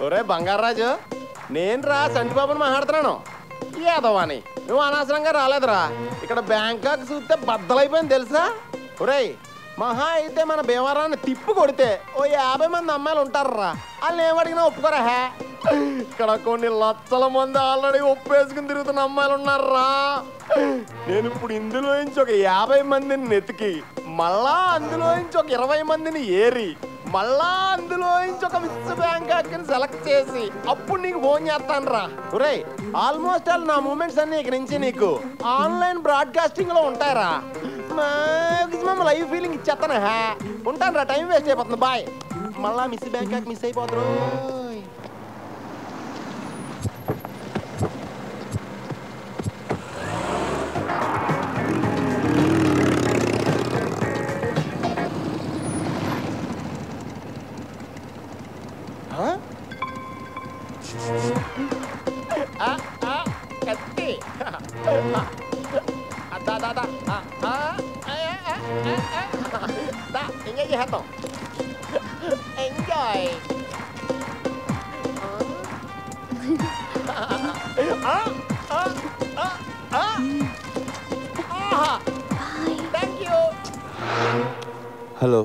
ఒరే బంగారాజు, నేను రా సంటిబాబుని మాట్లాడుతున్నాను. ఏదోవాని నువ్వు అనవసరంగా రాలేదురా. ఇక్కడ బ్యాంకాక్ చూస్తే బద్దలైపోయింది తెలుసా. ఒరేయ్, మహా అయితే మన భీమవరాన్ని తిప్పు కొడితే ఓ 50 మంది అమ్మాయిలు ఉంటారా. వాళ్ళు ఏమడిగినా ఒప్పుకోరా. ఇక్కడ కొన్ని లక్షల మంది ఆల్రెడీ ఒప్పేసుకుని తిరుగుతున్న అమ్మాయిలు ఉన్నారా. నేను ఇప్పుడు ఇందులో నుంచి ఒక 50 మందిని నెతికి, మళ్ళా అందులో నుంచి ఒక 20 మందిని ఏరి, మళ్ళా అందులో నుంచి ఒక మిస్ బ్యాంకాక్ సెలెక్ట్ చేసి అప్పుడు నీకు ఫోన్ చేస్తాను రా. ఒరే, ఆల్మోస్ట్ ఆల్ నా మూమెంట్స్ అన్ని ఇక నుంచి నీకు ఆన్లైన్ బ్రాడ్కాస్టింగ్ లో ఉంటాయరా. మాక్సిమం లైవ్ ఫీలింగ్ ఇచ్చేస్తాను. ఉంటాను రా, టైం వేస్ట్ అయిపోతుంది. బాయ్. మళ్ళా మిస్ బ్యాంకాక్ మిస్ అయిపోతారు. కత్తి ఎంజాయ్ చేద్దాం. ఎంజాయ్. Thank you. హలో.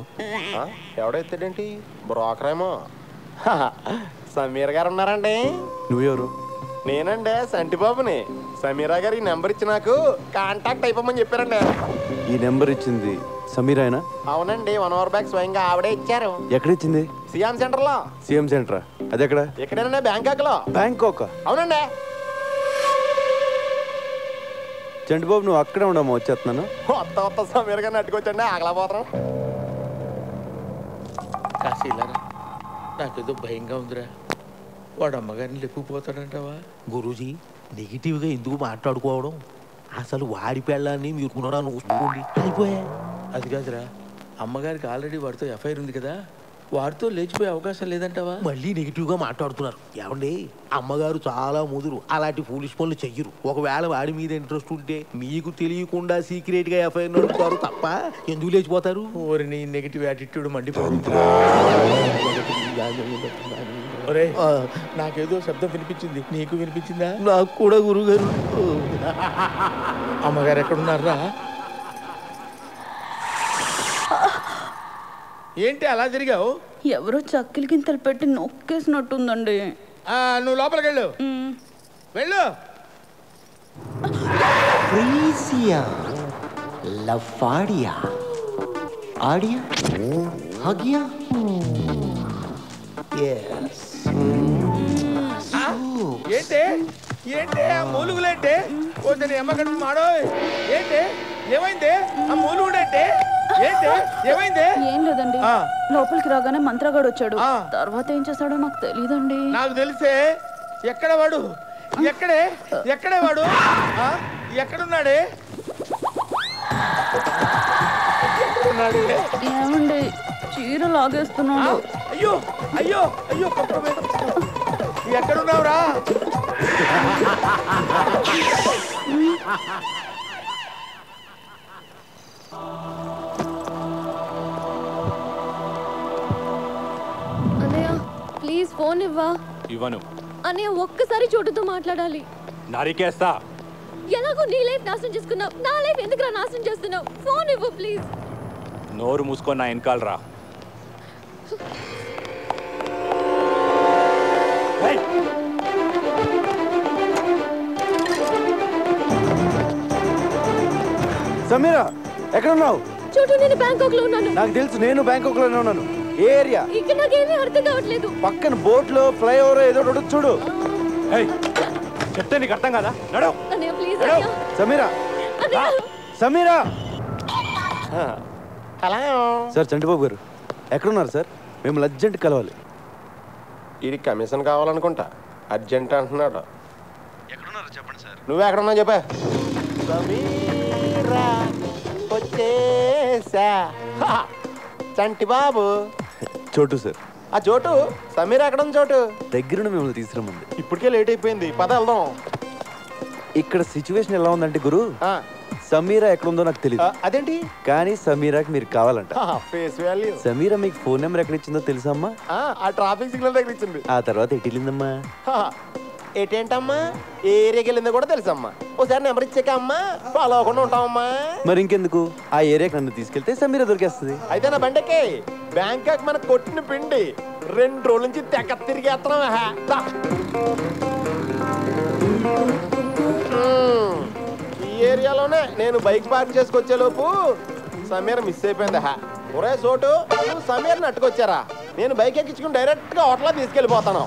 ఎవడైతేంటి? బ్రోకరేమో. సమీర్ గారు ఉన్నారండి. నువ్వెవరు? నేనండి సంటిబాబుని. సమీరా గారు ఈ నెంబర్ ఇచ్చి నాకు కాంటాక్ట్ అయిపోమని చెప్పారండి. ఈ నెంబర్ ఇచ్చింది సమీరాయనా? అవునండి, 1 అవర్ బ్యాక్ స్వయంగా ఆవిడే ఇచ్చారు. ఎక్కడ ఇచ్చింది? సిఎం సెంటర్ లో. సిఎం సెంటరా? అది ఎక్కడ? ఎక్కడేనండి? బ్యాంకాక్ లో. బ్యాంకాక్? అవునండి. చంటిబాబు, నువ్వు అక్కడే ఉండమ్మా, వచ్చేస్తున్నాను. కొత్త సమీర్ గారిని అట్టుకొచ్చండి, ఆగలేకపోతాం. కాశీలారా, నాకేదో భయంగా ఉందిరా. వాడు అమ్మగారిని లేపుకుపోతాడంటావా? గురూజీ, నెగిటివ్గా ఎందుకు మాట్లాడుకోవడం? అసలు వాడి పెళ్ళాన్ని మీరు పునరాన్ని చూసుకోండి, అయిపోయా. అది కాదురా, అమ్మగారికి ఆల్రెడీ వాడితో ఎఫ్ఐఆర్ ఉంది కదా, వాడితో లేచిపోయే అవకాశం లేదంటావా? మళ్ళీ నెగిటివ్గా మాట్లాడుతున్నారు. ఏమండి, అమ్మగారు చాలా ముదురు, అలాంటి ఫూలిష్ పనులు చెయ్యరు. ఒకవేళ వాడి మీద ఇంట్రెస్ట్ ఉంటే మీకు తెలియకుండా సీక్రెట్గా ఎఫ్ఐఆర్ నడుపుతారు తప్ప ఎందుకు లేచిపోతారు? ఓరి నీ నెగిటివ్ యాటిట్యూడ్ మండిపోతుంది. ఒరే, నాకేదో శబ్దం వినిపించింది, నీకు వినిపించిందా? నాకు కూడా గురుగారు. అమ్మగారు ఎక్కడున్నారా? ఏంటి అలా జరిగావు? ఎవరో చక్కిలి గింతలు పెట్టి నొక్కేసినట్టుందండి. నువ్వు లోపలికి వెళ్ళు. వెళ్ళు. Frisia, Lafadia, Adia, Hagia. Yes. ఏంటి ఏంటి ఆ మూలుగులేంటి? కొంచెం ఎమ్మకడ మాడో. ఏంటి ఏమైంది? ఆ మూలుగుడేంటి? ఏంటి ఏమైంది? ఏం లేదండి, లోపలికి రాగానే మంత్రగాడు వచ్చాడు. తర్వాత ఏం చేస్తాడో నాకు తెలియదండి. నాకు తెలిసే. ఎక్కడ వాడు? ఎక్కడే వాడు? ఎక్కడున్నాడే? ఏమండి, చీర లాగేస్తున్నాడు. అయ్యో అయ్యో అయ్యో, ఎక్కడున్నావురా? అన్నయ్య ప్లీజ్ ఫోన్ ఇవ్వా. ఇవ్వను. అన్నయ్య ఒక్కసారి చోటుతో మాట్లాడాలి. నరికేస్తా. ఎలాగో నీ లైఫ్ నాశనం చేసుకున్నావు, నా లైఫ్ ఎందుకురా నాశనం చేస్తున్నావు? ఫోన్ ఇవ్వు ప్లీజ్. నోరు మూసుకొని నా వెనకాల రా. సమీరా, ఎక్కడున్నావు? చోటు, నేను బ్యాంకాక్ లో ఉన్నాను. నాకు తెలుసు, నేను బ్యాంకాక్ లోనే ఉన్నాను. ఏ ఏరియా? ఇక్కడ నాకేమీ అర్థం కావట్లేదు. పక్కన బోట్ లో ఫ్లైఓవర్ ఏదో ఒకటి చూడు. చెప్తే నీకు అర్థం కదా? నడు. అన్నయ్య ప్లీజ్. సమీరా, సమీరా. సార్, చంటిబాబు గారు ఎక్కడున్నారు సార్? మేము అర్జెంట్ కలవాలి. ఇది కమిషన్ కావాలనుకుంటా, అర్జెంట్ అంటున్నాడు. ఎక్కడున్నారు చెప్పండి సార్. నువ్వే ఎక్కడున్నావు చెప్పా. సమీరా వచ్చేసా. చంటిబాబు. చోటు సార్. ఆ చోటు, సమీరా ఎక్కడ ఉంది? చోటు దగ్గర మిమ్మల్ని తీసుకురమ్మంది. ఇప్పటికే లేట్ అయిపోయింది, పద వెళ్దాం. ఇక్కడ సిచ్యువేషన్ ఎలా ఉందంటే గురు, సమీరా ఎక్కడుందో నాకు తెలియదు, అదేంటి? కానీ సమీరాకి మీరు కావాలంట. Face value. సమీరా మీకు ఫోన్ నెంబర్ ఎక్కడ ఇచ్చిందో తెలుసా అమ్మా? ఆ ట్రాఫిక్ సిగ్నల్ దగ్గర ఇచ్చింది. ఆ తర్వాత ఎటు వెళ్ళిందమ్మా? ఏంటమ్మా, ఏ ఏరియాకి వెళ్ళిందో కూడా తెలుసమ్మా. ఒకసారి నెంబర్ ఇచ్చాక అమ్మా ఫాలో అవ్వకుండా ఉంటామమ్మా. మరి ఇంకెందుకు, ఆ ఏరియాకి నన్ను తీసుకెళ్తే సమీరా దొరికేస్తుంది. అయితే నా బండకి బ్యాంకాక్ మనకు కొట్టిన పిండి 2 రోజుల నుంచి తెగ తిరిగేస్తున్నాం. ఈ ఏరియాలోనే నేను బైక్ పార్క్ చేసుకొచ్చే లోపు సమీర మిస్ అయిపోయింది. ఒరే చోటు, నువ్వు సమీర్ని అట్టుకొచ్చారా? నేను బైక్ ఎక్కించుకుని డైరెక్ట్ గా హోటల్లో తీసుకెళ్ళిపోతాను.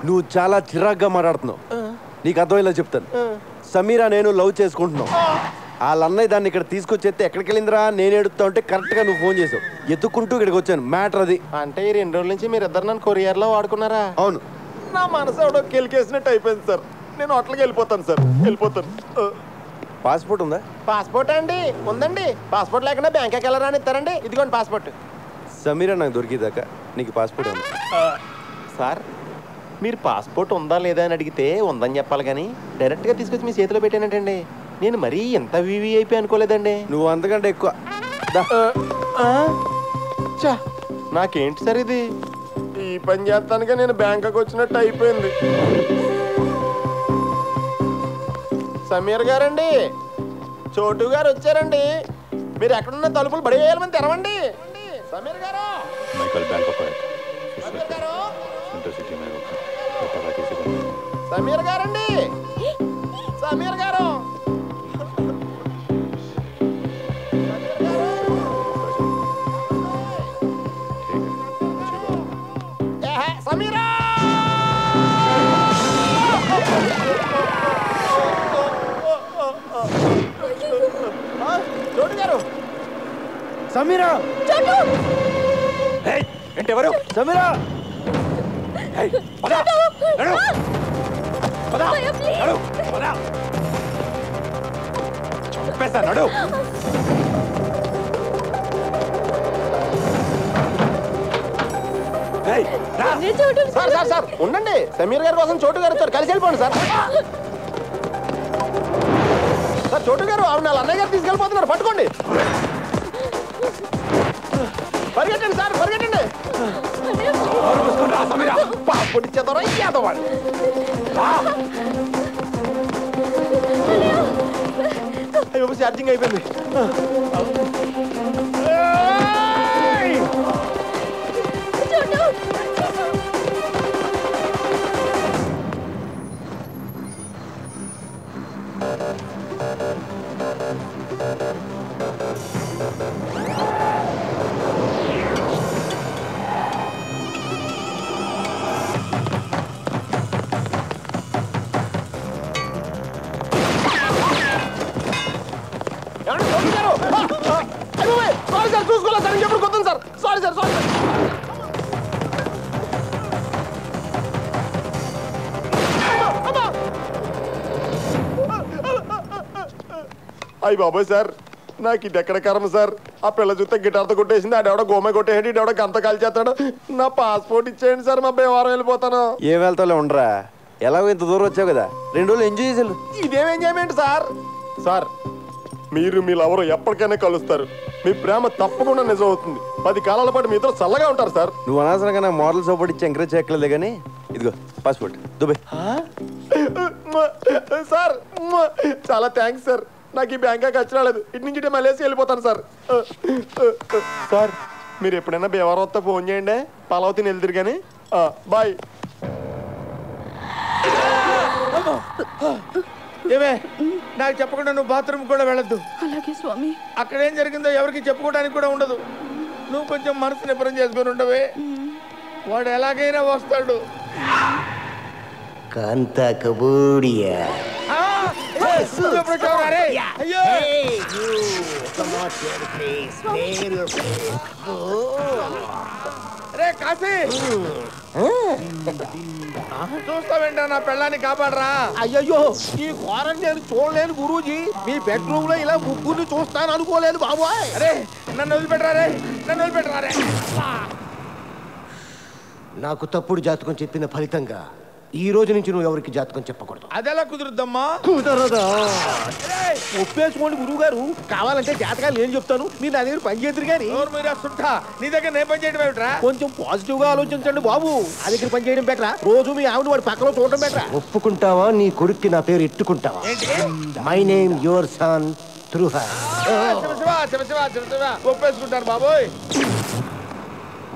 నువ్వు చాలా చిరాగ్గా మాట్లాడుతున్నావు. నీకు అర్థమయ్యేలా చెప్తాను. సమీరా నేను లవ్ చేసుకుంటున్నావు. వాళ్ళ అన్నయ్య దాన్ని ఇక్కడ తీసుకొచ్చేస్తే ఎక్కడికి వెళ్ళిందిరా నేను ఎడుతా ఉంటే కరెక్ట్ గా నువ్వు ఫోన్ చేసావు. ఎత్తుక్కుంటూ ఇక్కడికి వచ్చాను. మ్యాటర్ అది. అంటే ఈ 2 రోజుల నుంచి మీరు ఇద్దరు నన్ను కొరియర్ లో వాడుకున్నారా? అవును. నా మనసు ఎవడో కెలికేసినట్టు అయిపోయింది సార్. నేను హోటల్కి వెళ్ళిపోతాను సార్, వెళ్ళిపోతాను. పాస్పోర్ట్ ఉందా? పాస్పోర్ట్ అండి ఉందండి. పాస్పోర్ట్ లేకుండా బ్యాంకాక్ వెళ్ళరా అని ఇస్తారండి. ఇదిగోండి పాస్పోర్ట్. సమీరా నాకు దొరికేదాకా నీకు పాస్పోర్ట్ ఉంది. సార్ మీరు పాస్పోర్ట్ ఉందా లేదా అని అడిగితే ఉందని చెప్పాలి, కానీ డైరెక్ట్గా తీసుకొచ్చి మీ చేతిలో పెట్టానంటండి. నేను మరీ ఎంత వివిఐపి అనుకోలేదండి. నువ్వు అంతకంటే ఎక్కువ. నాకేంటి సార్ ఇది? ఈ పని చేస్తానుగా నేను బ్యాంకాక్ వచ్చినట్టు అయిపోయింది. సమీర్ గారండి, చోటు గారు వచ్చారండి. మీరు ఎక్కడున్న తలుపులు బడివేయాలని తెరవండి. సమీర్ గారు, మైకల్ బ్యాంకాక్ है సమీర్ గారు, इंटरसिटी में होता है पता कैसे करना है సమీర్ గారండి, సమీర్ గారు, సమీరా చోటు గారు. సమీరా, ఏంటి ఎవరు? సమీరా, చంపేస్తా నడు. సార్ సార్ సార్ ఉండండి. సమీర్ గారి కోసం చోటు గారు వచ్చారు, కలిసి వెళ్ళిపోండి సార్. సార్ చోటు గారు, ఆవిడ వాళ్ళ అన్నయ్య గారు తీసుకెళ్ళిపోతున్నారు, పట్టుకోండి. పరిగెట్టండి సార్, పరిగెట్టండి. పాస్పోర్ట్ ఇచ్చేద్దారా ఇచ్చేద్దాం. అయ్యో ఛార్జింగ్ అయిపోయింది. సారీ సార్, చూసుకోలేదు సార్, ఇంకెప్పుడు కొత్తాను sir. Sorry sir, sorry sir. అయ్యి బాబోయ్ సార్, నాకు ఇది ఎక్కడ కర్మ సార్. ఆ పిల్ల చూస్తే గిటార్తో కొట్టేసింది, ఆడెవడో గోమే కొట్టేయండి, ఇడెవడో గంత కాల్చేస్తాడు. నా పాస్పోర్ట్ ఇచ్చేయండి సార్, మా బేవారం వెళ్ళిపోతాను. ఏం వెళ్తాలో ఉండరా, ఎలాగో ఇంత దూరం వచ్చావు కదా, 2 రోజులు ఎంజాయ్ చేసాను. ఇదేం ఎంజాయ్మెంట్ సార్? సార్ మీరు మీ లవరు ఎప్పటికైనా కలుస్తారు. మీ ప్రేమ తప్పకుండా నిజం అవుతుంది. 10 కాలాల పాటు మీ ఇద్దరు చల్లగా ఉంటారు సార్. నువ్వు అనవసరంగా నాకు మోడల్ సపోర్ట్ ఇచ్చి ఎంకరేజ్ చేయట్లేదు, కానీ ఇదిగో పాస్పోర్ట్ దుబాయ్. సార్ చాలా థ్యాంక్స్ సార్. నాకు ఈ బ్యాంకాక్ వచ్చి రాలేదు, ఇటు నుంచి మలేసి వెళ్ళిపోతాను సార్. సార్ మీరు ఎప్పుడైనా బేవారం వస్తే ఫోన్ చేయండి, పలావతిని వెళ్తారు కానీ. బాయ్. ఏమే, నాకు చెప్పకుండా నువ్వు బాత్రూమ్ కూడా వెళ్ళొద్దు. అలాగే స్వామి. అక్కడ ఏం జరిగిందో ఎవరికి చెప్పుకోవడానికి కూడా ఉండదు. నువ్వు కొంచెం మనసు నిబ్బరం చేసుకొని ఉండవే, వాడు ఎలాగైనా వస్తాడు. కాంతా కబూడియా. అయ్యో రే కాశీ, చూస్తావేంటా, నా పెళ్ళాన్ని కాపాడరా. అయ్యయ్యో, ఈ ఘోరం నేను చూడలేను గురూజీ. మీ బెడ్రూమ్ లో ఇలా ముగ్గురిని చూస్తాను అనుకోలేదు బాబోయ్. అరే నన్ను వదిలిపెట్టరా రే, నన్ను వదిలిపెట్టరా రే. నాకు తప్పుడు జాతకం చెప్పిన ఫలితంగా ఈ రోజు నుంచి నువ్వు ఎవరికి జాతకం చెప్పకూడదు. అదెలా కుదురుద్దమ్మా? కుదరదా? ఒప్పేసుకోండి గురువు గారు, కావాలంటే జాతకాలు నేను చెప్తాను, మీరు నా దగ్గర పని చేద్దరు కానీ. నీ దగ్గర నేను పని చేయడం ఏమిట్రా? కొంచెం పాజిటివ్ గా ఆలోచించండి బాబు. నా దగ్గర పని చేయడం బెటరా, రోజు మీ ఆవిడ వాడి పక్కలో చూడడం బెటరా? ఒప్పుకుంటావా నీ కొడుక్కి నా పేరు ఎట్టుకుంటావా? మై నేమ్ యువర్ సన్ త్రుహ. ఒప్పేసుకుంటాను బాబోయ్.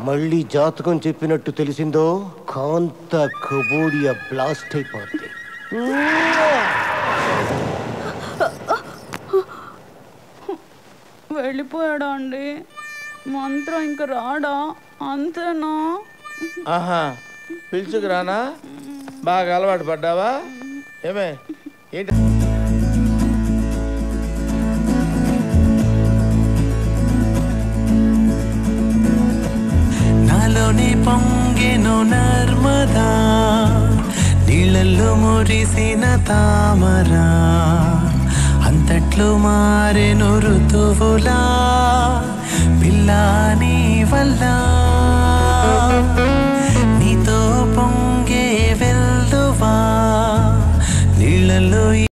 మళ్ళీ జాతకం చెప్పినట్టు తెలిసిందో కాంత కబోడియా బ్లాస్ట్ అయిపోద్ది. వెళ్ళిపోయాడా అండి? మంత్రం ఇంకా రాడా? అంతేనా? ఆహా, పిలుచుకురానా? బాగా అలవాటు పడ్డావా? ఏమే ఏంటి? నాలోని పొంగెను నర్మదా, నీళ్ళల్లో మురిసిన తామరా, అంతట్లు మారెను ఋతువులా, పిల్లా నీ వల్ల